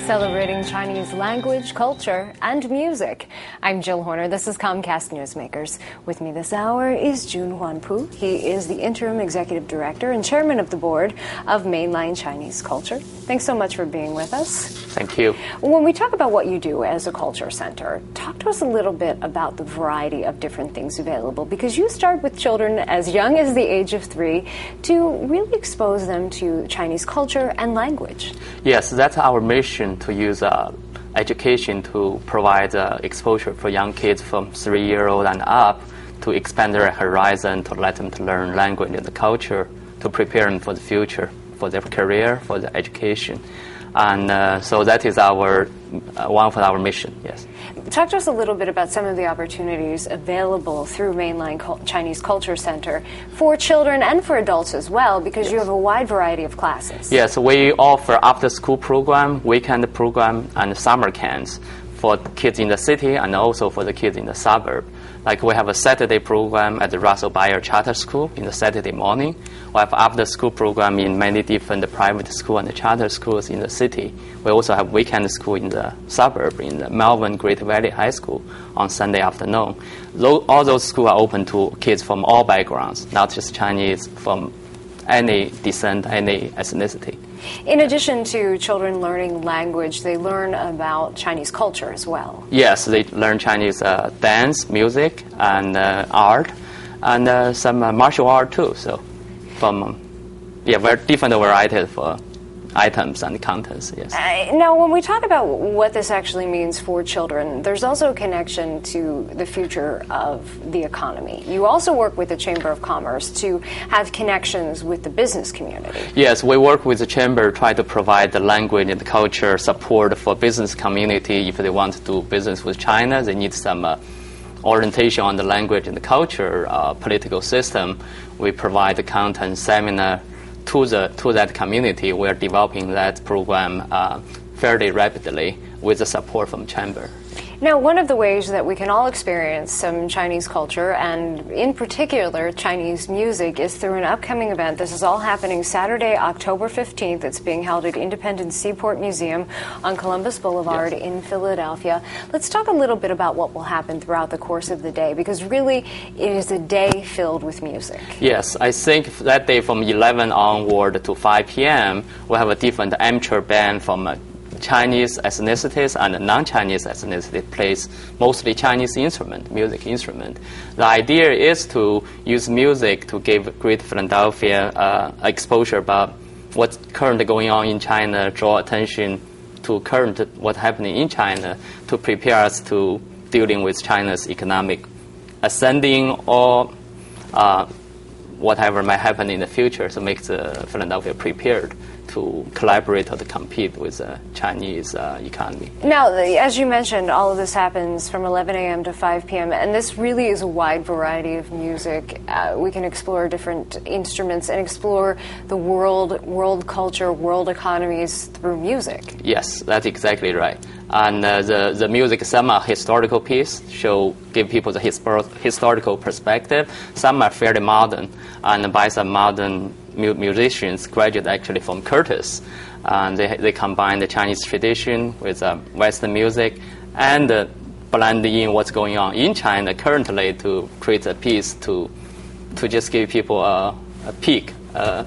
celebrating Chinese language, culture, and music. I'm Jill Horner. This is Comcast Newsmakers. With me this hour is Jun Huanpu. He is the Interim Executive Director and Chairman of the Board of Mainline Chinese Culture. Thanks so much for being with us. Thank you. When we talk about what you do as a culture center, talk to us a little bit about the variety of different things available, because you start with children as young as the age of 3 to really expose them to Chinese culture and language. Yes, that's our mission, to use education to provide exposure for young kids from 3-year-old and up, to expand their horizon, to let them to learn language and the culture, to prepare them for the future, for their career, for their education. And so that is one of our mission, yes. Talk to us a little bit about some of the opportunities available through Mainline Chinese Culture Center for children and for adults as well, because you have a wide variety of classes. Yes, we offer after-school program, weekend program, and summer camps for kids in the city and also for the kids in the suburb. Like we have a Saturday program at the Russell Bayer Charter School in the Saturday morning. We have after-school program in many different private schools and charter schools in the city. We also have weekend school in the suburb, in the Melbourne Great Valley High School on Sunday afternoon. All those schools are open to kids from all backgrounds, not just Chinese, from any descent, any ethnicity. In addition to children learning language, they learn about Chinese culture as well. Yes, they learn Chinese dance, music, and art, and some martial art too. So, from very different varieties for items and contents. Yes. Now, when we talk about what this actually means for children, there's also a connection to the future of the economy. You also work with the Chamber of Commerce to have connections with the business community. Yes, we work with the Chamber, try to provide the language and culture support for business community. If they want to do business with China, they need some orientation on the language and the culture, political system. We provide the content seminar to that community. We are developing that program fairly rapidly with the support from Chamber. Now, one of the ways that we can all experience some Chinese culture, and in particular Chinese music, is through an upcoming event. This is all happening Saturday, October 15th. It's being held at Independence Seaport Museum on Columbus Boulevard in Philadelphia. Let's talk a little bit about what will happen throughout the course of the day, because really it is a day filled with music. Yes, I think that day from 11 onward to 5 p.m. we'll have a different amateur band from Chinese ethnicities and non-Chinese ethnicity plays mostly Chinese music instrument. The idea is to use music to give Greater Philadelphia exposure about what's currently going on in China, draw attention to what's happening in China, to prepare us to dealing with China's economic ascending or whatever might happen in the future, to make the Philadelphia prepared to collaborate or to compete with the Chinese economy. Now, as you mentioned, all of this happens from 11 a.m. to 5 p.m., and this really is a wide variety of music. We can explore different instruments and explore the world culture, world economies through music. Yes, that's exactly right. And the music, some are historical pieces, give people the historical perspective. Some are fairly modern, and by some modern musicians graduate actually from Curtis. And they combine the Chinese tradition with Western music and blend in what's going on in China currently to create a piece to just give people a peek.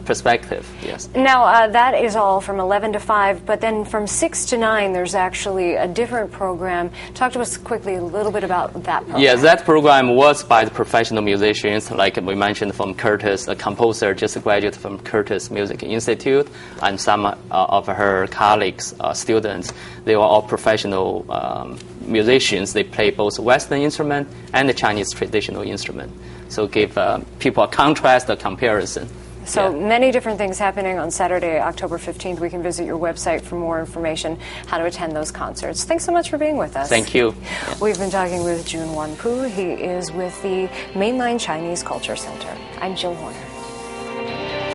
Perspective, yes. Now, that is all from 11 to 5, but then from 6 to 9, there's actually a different program. Talk to us quickly a little bit about that program. Yes, that program was by the professional musicians, like we mentioned from Curtis, a composer just graduated from Curtis Music Institute, and some of her colleagues, students. They were all professional musicians. They play both Western instrument and the Chinese traditional instrument. So give people a contrast, a comparison. So many different things happening on Saturday, October 15th. We can visit your website for more information how to attend those concerts. Thanks so much for being with us. Thank you. We've been talking with Jun Huanpu. He is with the Mainline Chinese Culture Center. I'm Jill Horner.